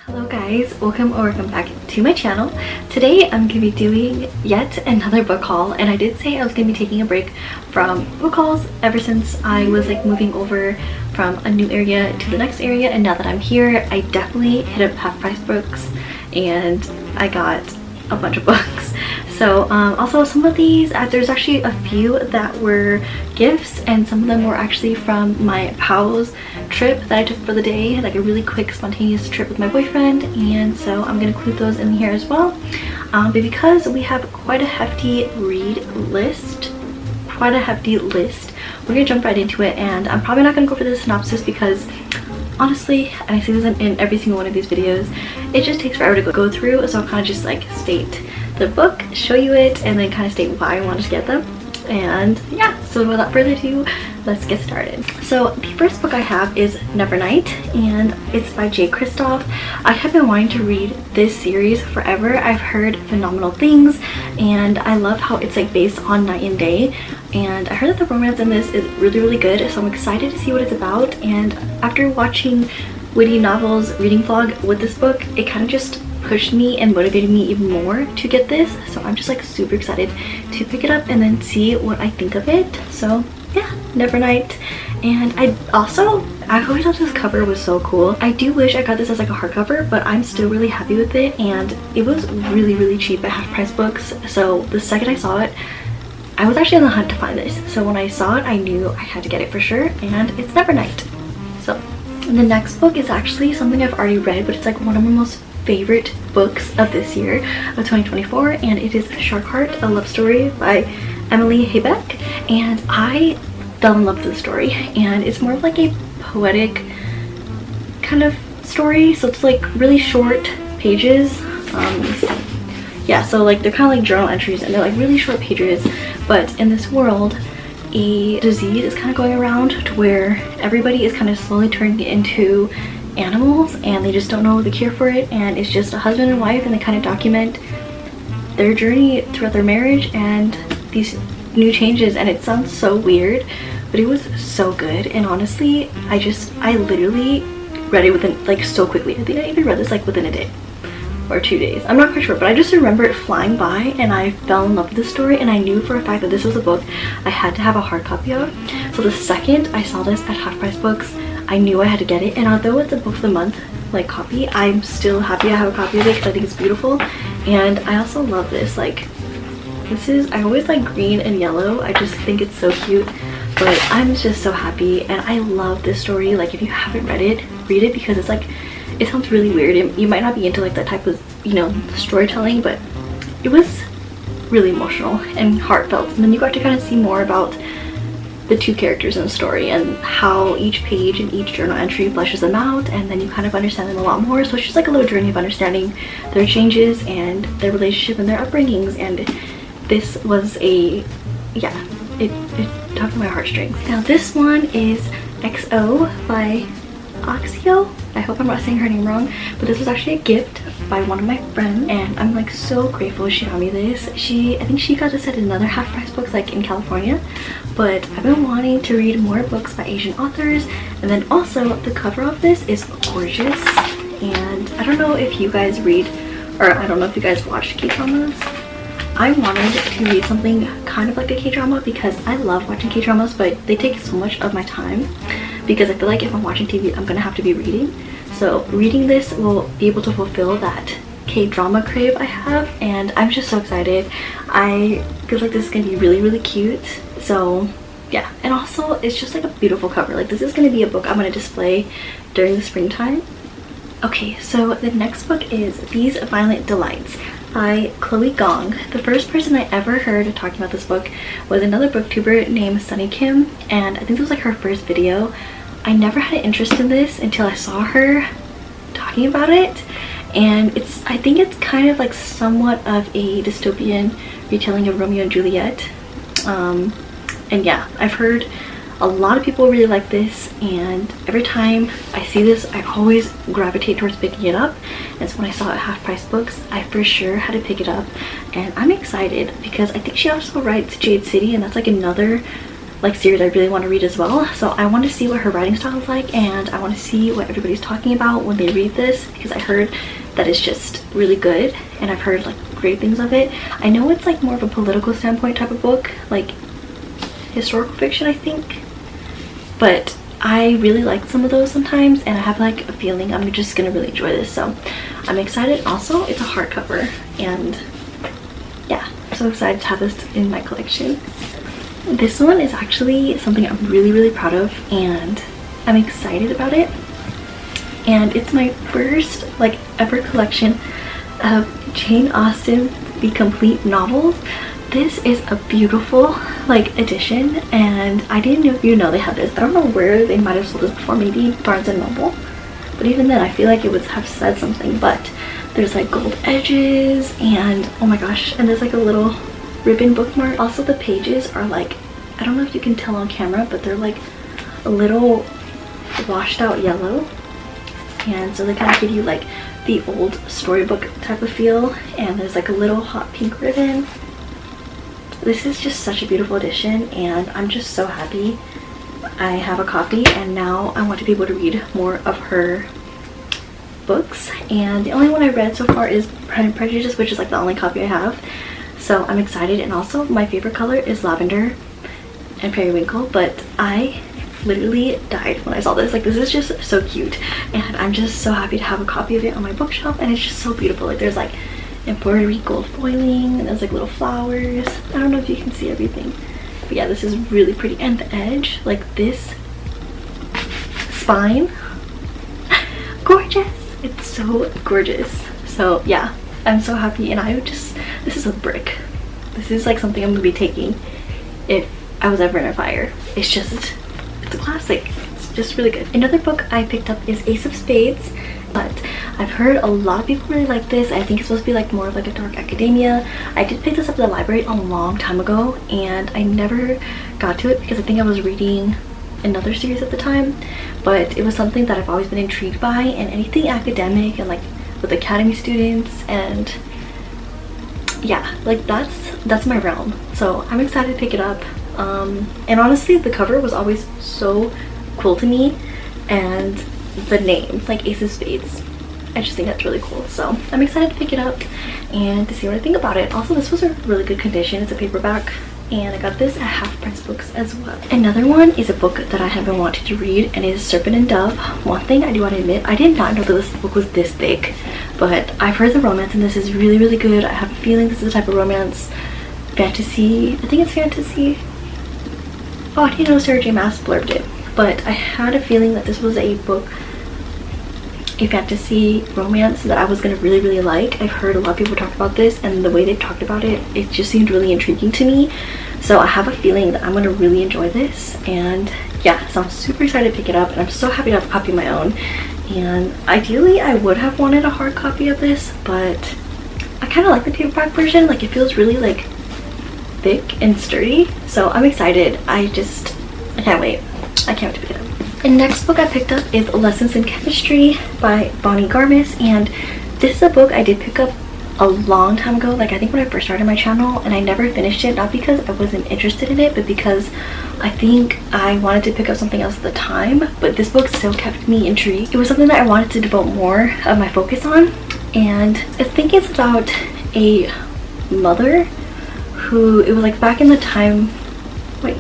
Hello guys, welcome back to my channel. Today I'm going to be doing yet another book haul, and I did say I was going to be taking a break from book hauls ever since I was like moving over from a new area to the next area, and now that I'm here I definitely hit up half price books and I got a bunch of books. So also some of these, there's actually a few that were gifts, and some of them were actually from my pals trip that I took for the day, like a really quick spontaneous trip with my boyfriend, and so I'm gonna include those in here as well. But because we have quite a hefty list, we're gonna jump right into it, and I'm probably not gonna go for the synopsis because honestly, and I see this in every single one of these videos, it just takes forever to go through, so I'll kind of just like state the book, show you it, and then kind of state why I wanted to get them. And yeah, so without further ado, let's get started. So the first book I have is Nevernight, and it's by J. Kristoff. I have been wanting to read this series forever. I've heard phenomenal things, and I love how it's like based on night and day, and I heard that the romance in this is really good, so I'm excited to see what it's about. And after watching Witty Novels reading vlog with this book, it kind of just pushed me and motivated me even more to get this, so I'm just like super excited to pick it up and then see what I think of it. So yeah, Nevernight. And I always thought this cover was so cool. I do wish I got this as like a hardcover, but I'm still really happy with it, and it was really cheap at half price books. So the second I saw it, I was actually on the hunt to find this, so when I saw it I knew I had to get it for sure, and it's Nevernight. So the next book is actually something I've already read, but it's like one of my most favorite books of this year of 2024, and it is Shark Heart, a love story by Emily Haybeck. And I fell in love with the story, and it's more of like a poetic kind of story, so it's like really short pages. Yeah, so like they're kind of like journal entries, and they're like really short pages, but in this world a disease is kind of going around to where everybody is kind of slowly turning into animals, and they just don't know the cure for it, and it's just a husband and wife, and they kind of document their journey throughout their marriage and these new changes. And it sounds so weird, but it was so good, and honestly I literally read it within like so quickly. I think I even read this like within a day or 2 days, I'm not quite sure, but I just remember it flying by, and I fell in love with this story, and I knew for a fact that this was a book I had to have a hard copy of. So the second I saw this at half price books, I knew I had to get it, and although it's a book of the month like copy, I'm still happy I have a copy of it because I think it's beautiful. And I also love this, like I always like green and yellow, I just think it's so cute, but I'm just so happy, and I love this story. Like if you haven't read it, read it, because it's like, it sounds really weird, you might not be into like that type of, you know, storytelling, but it was really emotional and heartfelt. And then you got to kind of see more about the two characters in the story and how each page and each journal entry fleshes them out, and then you kind of understand them a lot more. So it's just like a little journey of understanding their changes and their relationship and their upbringings, and this was a, yeah, it tugged my heartstrings. Now this one is XO by Oxio. I hope I'm not saying her name wrong, but this was actually a gift by one of my friends, and I'm like so grateful she got me this. I think she got this at another half price books like in California, but I've been wanting to read more books by Asian authors. And then also the cover of this is gorgeous, and I don't know if you guys read, or I don't know if you guys watch K-dramas. I wanted to read something kind of like a K-drama because I love watching K-dramas, but they take so much of my time, because I feel like if I'm watching TV I'm gonna have to be reading. So reading this will be able to fulfill that K-drama crave I have, and I'm just so excited. I feel like this is gonna be really cute. So yeah, and also it's just like a beautiful cover. Like this is gonna be a book I'm gonna display during the springtime. Okay, so the next book is These Violent Delights by Chloe Gong. The first person I ever heard talking about this book was another booktuber named Sunny Kim, and I think this was like her first video. I never had an interest in this until I saw her talking about it, and I think it's kind of like somewhat of a dystopian retelling of Romeo and Juliet. And yeah, I've heard a lot of people really like this, and every time I see this I always gravitate towards picking it up. And so when I saw it at half price books, I for sure had to pick it up, and I'm excited because I think she also writes Jade City, and that's like another like series I really want to read as well. So I want to see what her writing style is like, and I want to see what everybody's talking about when they read this, because I heard that it's just really good, and I've heard like great things of it. I know it's like more of a political standpoint type of book, like historical fiction, I think, but I really like some of those sometimes, and I have like a feeling I'm just gonna really enjoy this, so I'm excited. Also, it's a hardcover, and yeah, I'm so excited to have this in my collection. This one is actually something I'm really proud of, and I'm excited about it. And it's my first like ever collection of Jane Austen's The Complete Novels. This is a beautiful like edition, and I didn't know if you know they have this. I don't know where they might have sold this before, maybe Barnes and Noble, but even then I feel like it would have said something. But there's like gold edges, and oh my gosh, and there's like a little ribbon bookmark. Also, the pages are like, I don't know if you can tell on camera, but they're like a little washed out yellow, and so they kind of give you like the old storybook type of feel. And there's like a little hot pink ribbon. This is just such a beautiful edition, and I'm just so happy I have a copy, and now I want to be able to read more of her books. And the only one I've read so far is Pride and Prejudice, which is like the only copy I have, so I'm excited. And also my favorite color is lavender and periwinkle, but I literally died when I saw this. Like, this is just so cute, and I'm just so happy to have a copy of it on my bookshelf. And it's just so beautiful. Like, there's like embroidery gold foiling, and there's like little flowers. I don't know if you can see everything, but yeah, this is really pretty. And the edge, like this spine, gorgeous. It's so gorgeous. So yeah, I'm so happy, and this is a brick. This is like something I'm gonna be taking if I was ever in a fire. It's a classic. It's just really good. Another book I picked up is Ace of Spades, but I've heard a lot of people really like this. I think it's supposed to be like more of like a dark academia. I did pick this up at the library a long time ago, and I never got to it because I think I was reading another series at the time, but it was something that I've always been intrigued by, and anything academic and like with academy students, and yeah, like that's my realm. So I'm excited to pick it up. And honestly, the cover was always so cool to me, and the name, like Ace of Spades, I just think that's really cool. So I'm excited to pick it up and to see what I think about it. Also, this was a really good condition. It's a paperback, and I got this at Half Price Books as well. Another one is a book that I have been wanting to read, and it is Serpent and Dove. One thing I do want to admit, I did not know that this book was this thick, but I've heard the romance and this is really good. I have a feeling this is the type of romance, fantasy, I think it's fantasy. Oh, I didn't know Sarah J Maas blurbed it, but I had a feeling that this was a book, a fantasy romance that I was gonna really like. I've heard a lot of people talk about this, and the way they've talked about it, it just seemed really intriguing to me. So I have a feeling that I'm gonna really enjoy this, and yeah, so I'm super excited to pick it up, and I'm so happy to have a copy of my own. And ideally I would have wanted a hard copy of this, but I kind of like the paperback version. Like, it feels really like thick and sturdy, so I'm excited. I can't wait. I can't wait to pick it up. And next book I picked up is Lessons in Chemistry by Bonnie Garmis, and this is a book I did pick up a long time ago, like I think when I first started my channel, and I never finished it, not because I wasn't interested in it, but because I think I wanted to pick up something else at the time. But this book still kept me intrigued. It was something that I wanted to devote more of my focus on, and I think it's about a mother who, it was like back in the time, what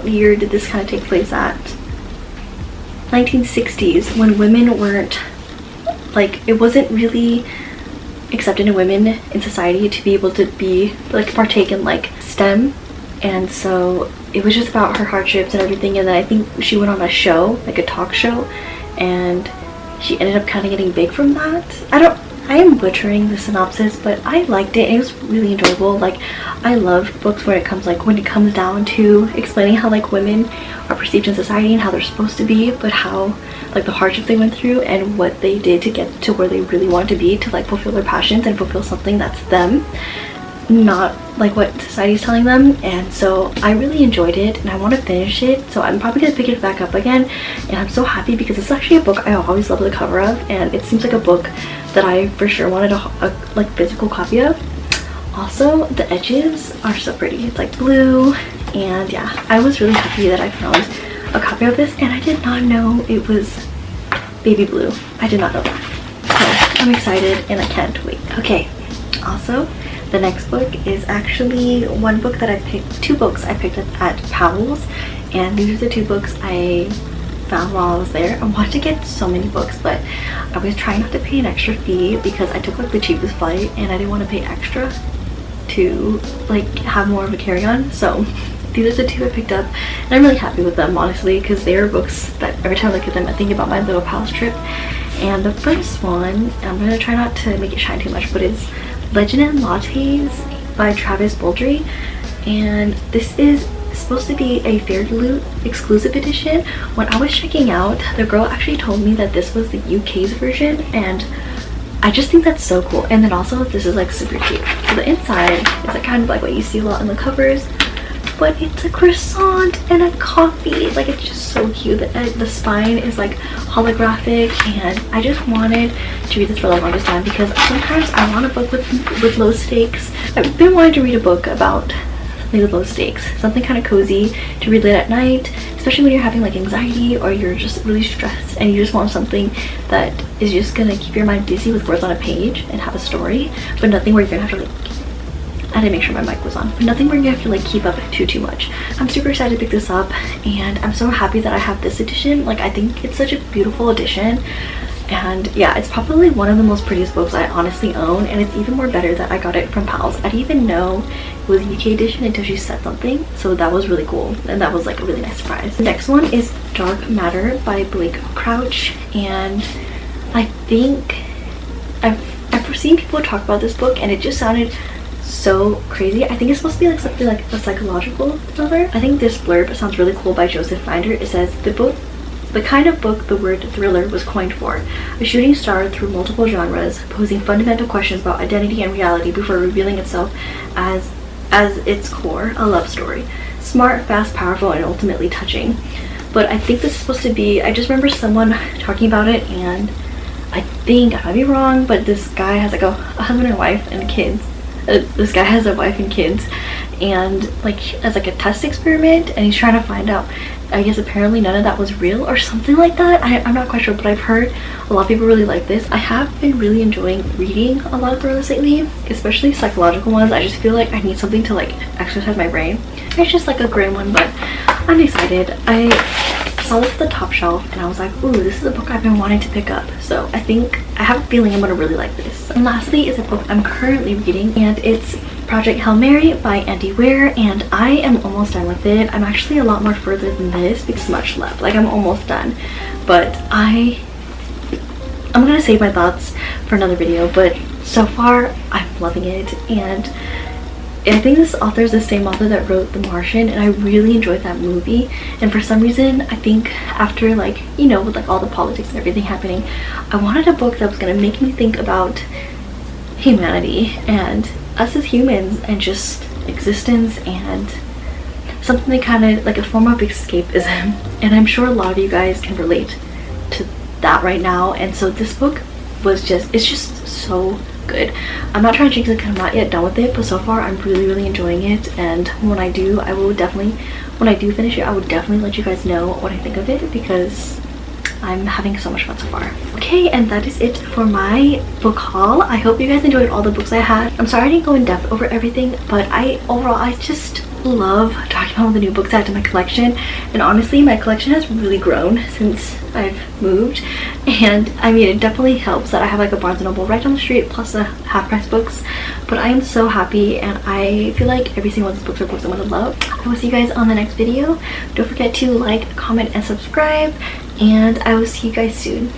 year did this kind of take place at? 1960s, when women weren't, like, it wasn't really accepted in women in society to be able to be like partake in like STEM, and so it was just about her hardships and everything. And then I think she went on a show, like a talk show, and she ended up kind of getting big from that. I am butchering the synopsis, but I liked it. It was really enjoyable. Like, I love books where it comes down to explaining how like women are perceived in society and how they're supposed to be, but how like the hardships they went through and what they did to get to where they really want to be, to like fulfill their passions and fulfill something that's them, not like what society's telling them. And so I really enjoyed it, and I want to finish it, so I'm probably gonna pick it back up again. And I'm so happy because it's actually a book I always love the cover of, and it seems like a book that I for sure wanted a like physical copy of. Also, the edges are so pretty. It's like blue and yeah, I was really happy that I found a copy of this, and I did not know it was baby blue. I did not know that. So I'm excited and I can't wait. Okay, also the next book is actually one book that I picked, two books I picked up at Powell's, and these are the two books I found while I was there. I wanted to get so many books, but I was trying not to pay an extra fee because I took like the cheapest flight and I didn't want to pay extra to like have more of a carry-on. So these are the two I picked up, and I'm really happy with them, honestly, because they are books that every time I look at them I think about my little Palace trip. And the first one, I'm gonna try not to make it shine too much, but it's Legend and Lattes by Travis Baldree, and this is supposed to be a Fairy Loot exclusive edition. When I was checking out, the girl actually told me that this was the UK's version, and I just think that's so cool. And then also this is like super cute. So the inside is like kind of like what you see a lot in the covers, but it's a croissant and a coffee. Like, it's just so cute. The spine is like holographic, and I just wanted to read this for the longest time because sometimes I want a book with low stakes. I've been wanting to read a book about with low stakes, something kind of cozy to read late at night, especially when you're having like anxiety or you're just really stressed and you just want something that is just gonna keep your mind busy with words on a page and have a story, but nothing where you're gonna have to like, I didn't make sure my mic was on, but nothing where you have to like keep up too much. I'm super excited to pick this up, and I'm so happy that I have this edition. Like, I think it's such a beautiful edition, and yeah, it's probably one of the most prettiest books I honestly own, and it's even more better that I got it from Powell's. I didn't even know it was a UK edition until she said something, so that was really cool, and that was like a really nice surprise. The next one is Dark Matter by Blake Crouch, and I think I've seen people talk about this book and it just sounded so crazy. I think it's supposed to be like something like a psychological thriller. I think this blurb sounds really cool by Joseph Finder. It says, the kind of book the word thriller was coined for. A shooting star through multiple genres, posing fundamental questions about identity and reality before revealing itself as its core, a love story. Smart, fast, powerful, and ultimately touching. But I think this is supposed to be, I just remember someone talking about it, and I think, I might be wrong, but this guy has like a husband and wife and kids. This guy has a wife and kids, and like as like a test experiment, and he's trying to find out, I guess apparently none of that was real or something like that. I'm not quite sure, but I've heard a lot of people really like this. I have been really enjoying reading a lot of thrillers lately, especially psychological ones. I just feel like I need something to like exercise my brain. It's just like a gray one, but I'm excited. I saw this at the top shelf and I was like, ooh, this is a book I've been wanting to pick up. So I think, I have a feeling I'm gonna really like this. And lastly is a book I'm currently reading, and it's Project Hail Mary by Andy Weir, and I am almost done with it. I'm actually a lot more further than this because much left. Like, I'm almost done, but I'm gonna save my thoughts for another video, but so far I'm loving it. And I think this author is the same author that wrote The Martian, and I really enjoyed that movie. And for some reason, I think after, like, you know, with like all the politics and everything happening, I wanted a book that was gonna make me think about humanity and us as humans and just existence, and something kind of like a form of escapism. And I'm sure a lot of you guys can relate to that right now. And so this book was it's just so good. I'm not trying to jinx it because I'm not yet done with it, but so far I'm really enjoying it. And when I do, when I do finish it, I would definitely let you guys know what I think of it, because I'm having so much fun so far. Okay, and that is it for my book haul. I hope you guys enjoyed all the books I had. I'm sorry I didn't go in depth over everything, but overall I just love talking about the new books I add to my collection. And honestly, my collection has really grown since I've moved, and I mean, it definitely helps that I have like a Barnes & Noble right down the street plus the half-price books. But I am so happy, and I feel like every single one of these books are books I'm gonna love. I will see you guys on the next video. Don't forget to like, comment, and subscribe, and I will see you guys soon.